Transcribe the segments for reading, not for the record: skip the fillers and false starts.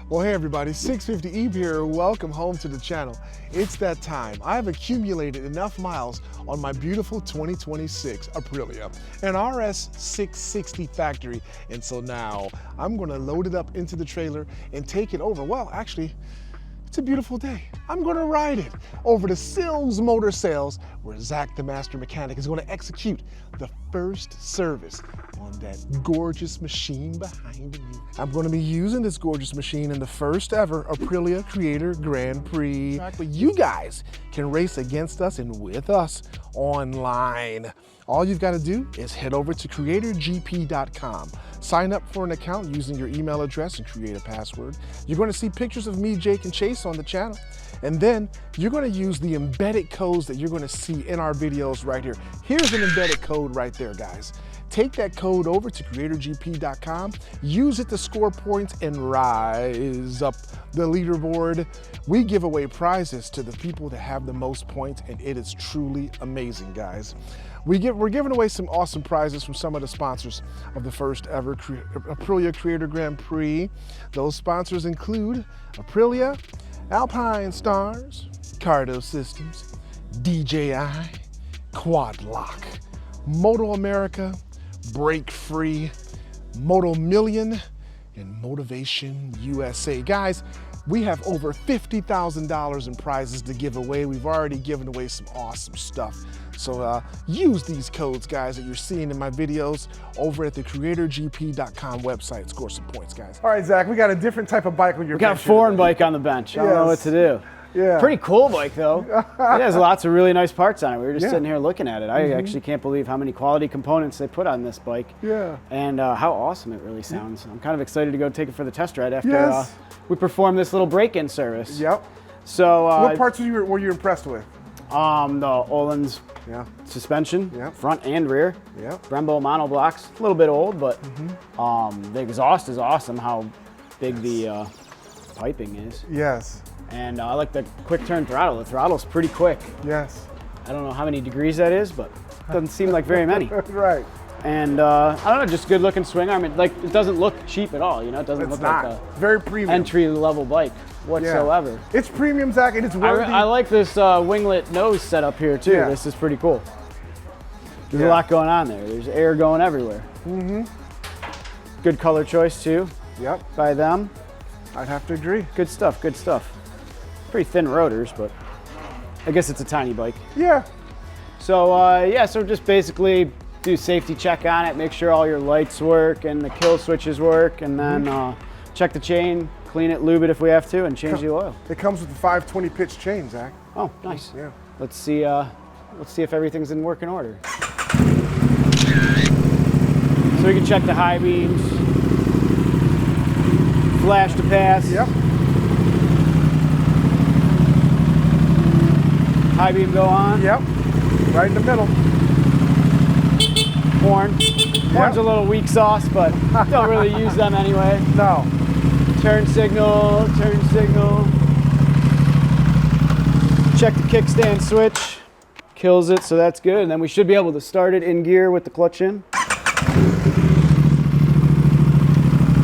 Well, hey everybody, 650 Eve here. Welcome home to the channel. It's that time. I've accumulated enough miles on my beautiful 2026 Aprilia, an RS 660 factory. And so now I'm gonna load it up into the trailer and take it over. Well, actually, it's a beautiful day. I'm gonna ride it over to Sills Motor Sales, where Zach, the master mechanic, is gonna execute the first service on that gorgeous machine behind me. I'm gonna be using this gorgeous machine in the first ever Aprilia Creator Grand Prix. But you guys can race against us and with us online. All you've gotta do is head over to creatorgp.com. Sign up for an account using your email address and create a password. You're gonna see pictures of me, Jake, and Chase on the channel. And then you're gonna use the embedded codes that you're gonna see in our videos right here. Here's an embedded code right there, guys. Take that code over to creatorgp.com, use it to score points and rise up the leaderboard. We give away prizes to the people that have the most points, and it is truly amazing, guys. We're giving away some awesome prizes from some of the sponsors of the first ever Aprilia Creator Grand Prix. Those sponsors include Aprilia, Alpinestars, Cardo Systems, DJI, Quad Lock, Moto America, Break Free, Moto Million, and Motivation USA. Guys, we have over $50,000 in prizes to give away. We've already given away some awesome stuff. So use these codes, guys, that you're seeing in my videos over at the creatorgp.com website. Score some points, guys. All right, Zach, we got a different type of bike on your bench. We got a foreign bike on the bench. I don't know what to do. Yeah. Pretty cool bike, though. It has lots of really nice parts on it. We were just sitting here looking at it. I actually can't believe how many quality components they put on this bike. Yeah. And how awesome it really sounds. I'm kind of excited to go take it for the test ride after we perform this little break-in service. Yep. So what parts were you impressed with? The Öhlins suspension, front and rear. Brembo monoblocks, a little bit old, but the exhaust is awesome. How big the piping is. Yes. And I like the quick turn throttle. The throttle's pretty quick. Yes. I don't know how many degrees that is, but it doesn't seem like very many. Right. And I don't know, just good looking swing arm. It doesn't look cheap at all. You know, it doesn't look like a very premium entry level bike whatsoever. Yeah. It's premium, Zach, and it's worthy. I like this winglet nose setup here too. This is pretty cool. There's a lot going on there. There's air going everywhere. Good color choice too. Yep. By them. I'd have to agree. Good stuff, good stuff. Pretty thin rotors, but I guess it's a tiny bike. Yeah. So so just basically do safety check on it, make sure all your lights work and the kill switches work, and then check the chain, clean it, lube it if we have to, and change the oil. It comes with the 520 pitch chain, Zach. Oh, nice. Yeah. Let's see if everything's in working order. So we can check the high beams, flash to pass. Yep. High beam go on. Yep. Right in the middle. Horn. Horn's a little weak sauce, but don't really use them anyway. No. Turn signal, turn signal. Check the kickstand switch. Kills it, so that's good. And then we should be able to start it in gear with the clutch in.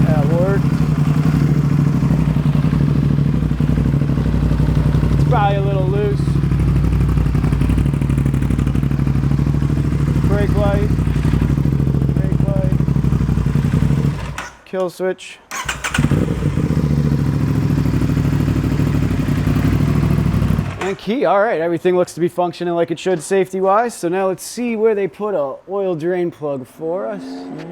That worked. It's probably a little loose. Brake light. Kill switch. And key. All right, everything looks to be functioning like it should safety-wise. So now let's see where they put a oil drain plug for us.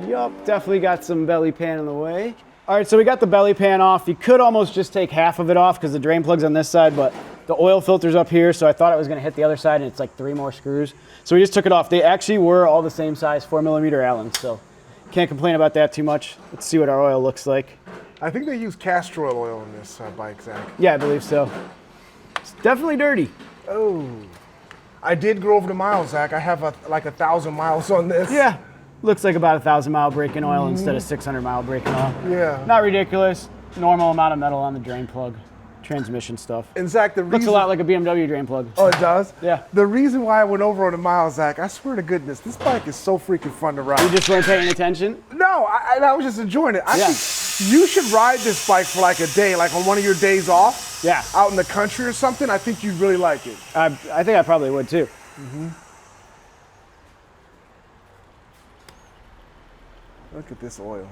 Yup, definitely got some belly pan in the way. All right, so we got the belly pan off. You could almost just take half of it off because the drain plug's on this side, but the oil filter's up here, so I thought it was gonna hit the other side, and it's like 3 more screws. So we just took it off. They actually were all the same size, 4mm Allen, so can't complain about that too much. Let's see what our oil looks like. I think they use castor oil in this bike, Zach. Yeah, I believe so. It's definitely dirty. Oh. I did go over the miles, Zach. I have like 1,000 miles on this. Yeah. Looks like about 1,000-mile break-in oil instead of 600-mile break-in oil. Yeah. Not ridiculous. Normal amount of metal on the drain plug. transmission stuff. And Zach, the reason... Looks a lot like a BMW drain plug. Oh, it does? Yeah. The reason why I went over on the mile, Zach, I swear to goodness, this bike is so freaking fun to ride. You just weren't paying attention? No, I was just enjoying it. You should ride this bike for like a day, like on one of your days off. Yeah. Out in the country or something. I think you'd really like it. I think I probably would too. Look at this oil.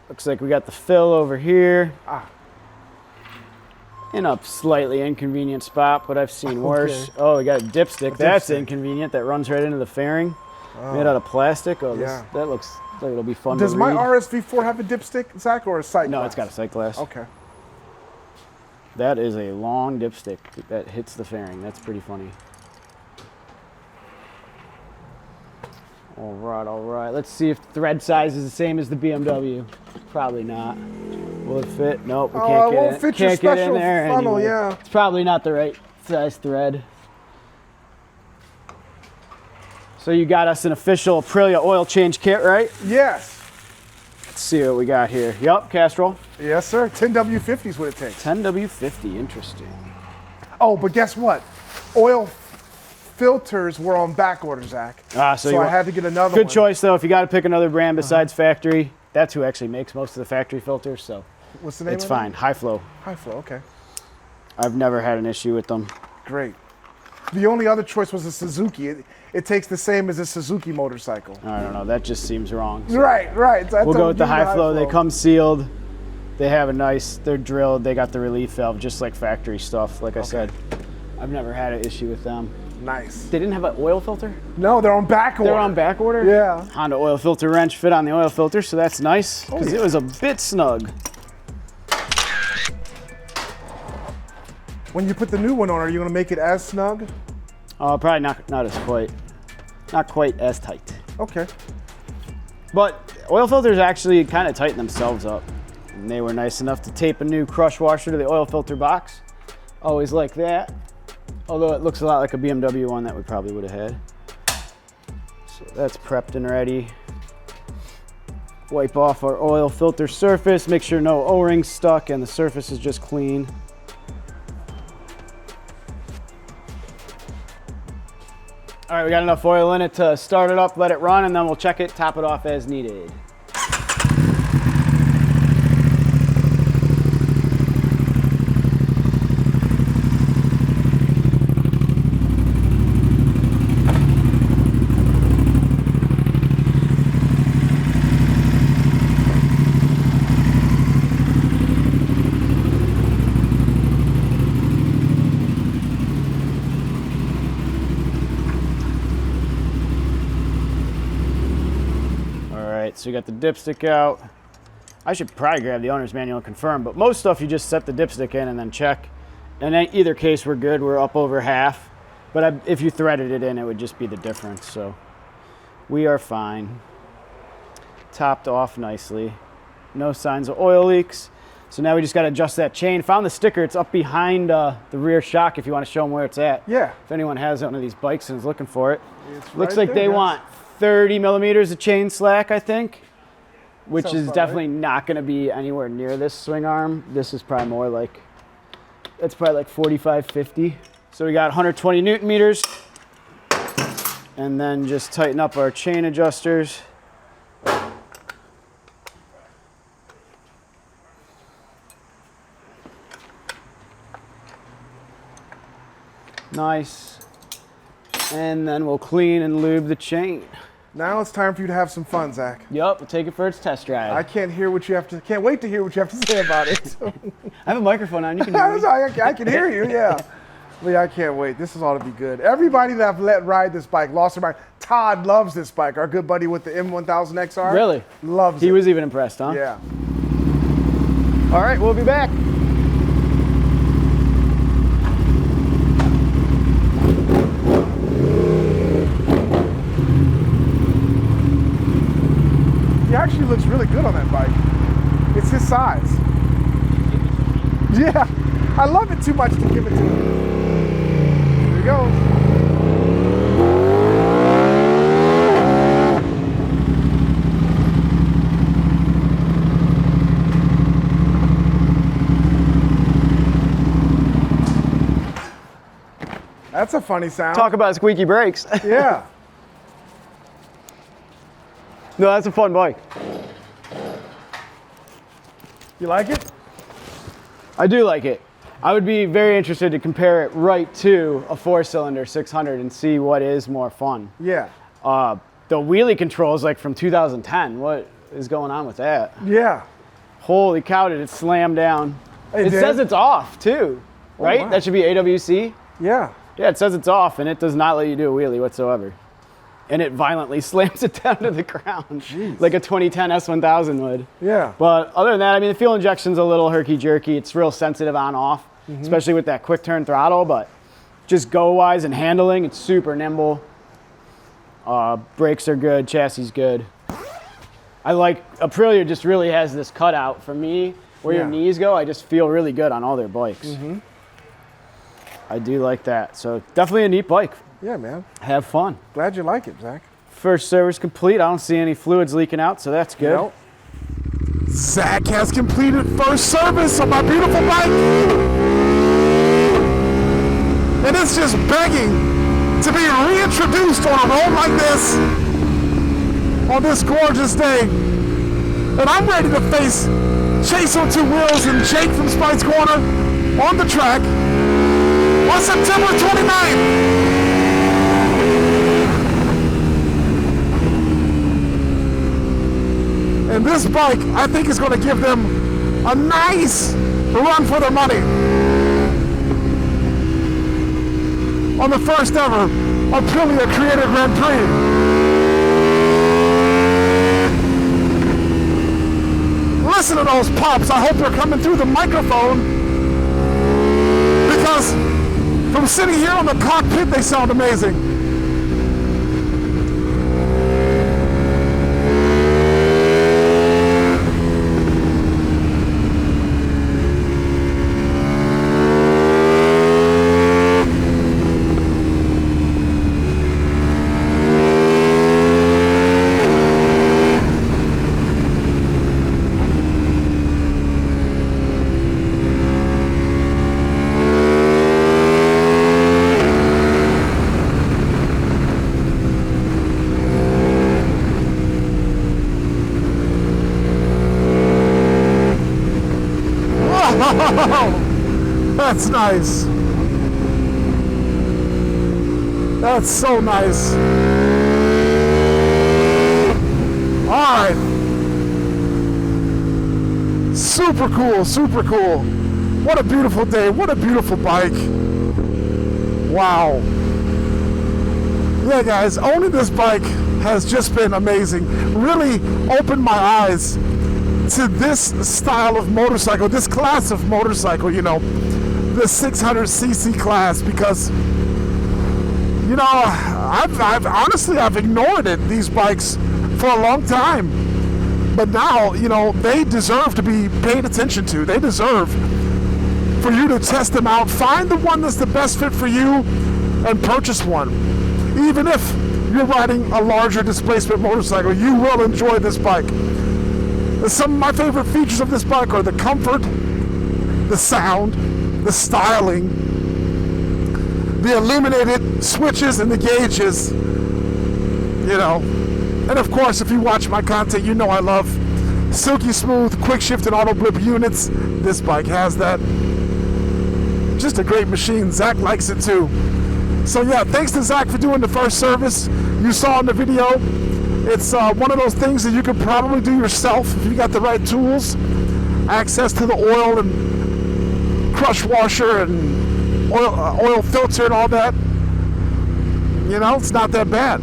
Looks like we got the fill over here. Ah. In a slightly inconvenient spot, but I've seen worse. Oh, we got a dipstick. That's inconvenient. That runs right into the fairing. Made out of plastic. Oh, that looks like it'll be fun to read. Does my RS V4 have a dipstick, Zach, or a sight glass? No, it's got a sight glass. Okay. That is a long dipstick that hits the fairing. That's pretty funny. All right. Let's see if thread size is the same as the BMW. Probably not. Will it fit? Nope, we can't get it. Can't get in there funnel, anyway. yeah. It's probably not the right size thread. So you got us an official Aprilia oil change kit, right? Yes. Let's see what we got here. Yup, Castrol. Yes, sir. 10W50 is what it takes. 10W50, interesting. Oh, but guess what? Oil filters were on back order, Zach. So I had to get another one. Good choice, though. If you got to pick another brand besides factory, that's who actually makes most of the factory filters. So what's the name? It's fine. High flow. High flow. Okay. I've never had an issue with them. Great. The only other choice was a Suzuki. It takes the same as a Suzuki motorcycle. I don't know. That just seems wrong. So right. We'll go with the high flow. They come sealed. They have they're drilled. They got the relief valve, just like factory stuff. Like I said, I've never had an issue with them. Nice. They didn't have an oil filter? No, they're on back order. They're on back order? Yeah. Honda oil filter wrench fit on the oil filter, so that's nice, because it was a bit snug. When you put the new one on, are you going to make it as snug? Probably not quite as tight. Okay. But oil filters actually kind of tighten themselves up. And they were nice enough to tape a new crush washer to the oil filter box. Always like that. Although it looks a lot like a BMW one that we probably would have had. So that's prepped and ready. Wipe off our oil filter surface. Make sure no O-rings stuck and the surface is just clean. All right, we got enough oil in it to start it up, let it run, and then we'll check it, top it off as needed. So you got the dipstick out. I should probably grab the owner's manual and confirm, but most stuff you just set the dipstick in and then check. And in either case, we're good. We're up over half. But if you threaded it in, it would just be the difference. So we are fine. Topped off nicely. No signs of oil leaks. So now we just got to adjust that chain. Found the sticker. It's up behind the rear shock if you want to show them where it's at. Yeah. If anyone has one of these bikes and is looking for it. It's Looks like they want 30 millimeters of chain slack, I think, which is definitely not going to be anywhere near this swing arm. This is probably more like, it's probably like 45, 50. So we got 120 Newton meters, and then just tighten up our chain adjusters. Nice. And then we'll clean and lube the chain. Now it's time for you to have some fun, Zach. Yup, we'll take it for its test drive. I can't wait to hear what you have to say about it. I have a microphone on, you can hear me. I can hear you, yeah. I can't wait. This is ought to be good. Everybody that I've let ride this bike lost their mind. Todd loves this bike, our good buddy with the M1000 XR. Really? Loves it. He was even impressed, huh? Yeah. All right, we'll be back. He actually looks really good on that bike. It's his size. Yeah, I love it too much to give it to him. Here he goes. That's a funny sound. Talk about squeaky brakes. Yeah. No, that's a fun bike. You like it? I do like it. I would be very interested to compare it right to a 4-cylinder 600 and see what is more fun. Yeah. The wheelie controls like from 2010. What is going on with that? Yeah. Holy cow, did it slam down. It did? says it's off too, right? wow. That should be AWC. Yeah. Yeah, it says it's off and it does not let you do a wheelie whatsoever. And it violently slams it down to the ground. Jeez. Like a 2010 S1000 would. Yeah. But other than that, I mean, the fuel injection's a little herky-jerky. It's real sensitive on-off, especially with that quick-turn throttle. But just go-wise and handling, it's super nimble. Brakes are good, chassis good. I like, Aprilia just really has this cutout for me. Where your knees go, I just feel really good on all their bikes. I do like that. So definitely a neat bike. Yeah, man. Have fun. Glad you like it, Zach. First service complete. I don't see any fluids leaking out, so that's good. Nope. Zach has completed first service on my beautiful bike. And it's just begging to be reintroduced on a road like this on this gorgeous day. And I'm ready to face Chase on two wheels and Jake from Spice Corner on the track on September 29th. And this bike, I think, is going to give them a nice run for their money on the first ever Aprilia Creator Grand Prix. Listen to those pops. I hope they're coming through the microphone, because from sitting here on the cockpit, they sound amazing. That's nice. That's so nice. All right. Super cool, super cool. What a beautiful day. What a beautiful bike. Wow. Yeah, guys, owning this bike has just been amazing. Really opened my eyes to this style of motorcycle, this class of motorcycle, you know, the 600cc class, because, you know, I've honestly ignored these bikes for a long time, but now, you know, they deserve to be paid attention to. They deserve for you to test them out, find the one that's the best fit for you, and purchase one. Even if you're riding a larger displacement motorcycle, you will enjoy this bike. Some of my favorite features of this bike are the comfort, the sound, the styling, the illuminated switches and the gauges, you know. And of course, if you watch my content, you know I love silky smooth, quick shift and auto blip units. This bike has that. Just a great machine. Zach likes it too. So yeah, thanks to Zach for doing the first service. You saw in the video, it's one of those things that you could probably do yourself if you got the right tools, access to the oil and crush washer and oil filter and all that. You know, it's not that bad.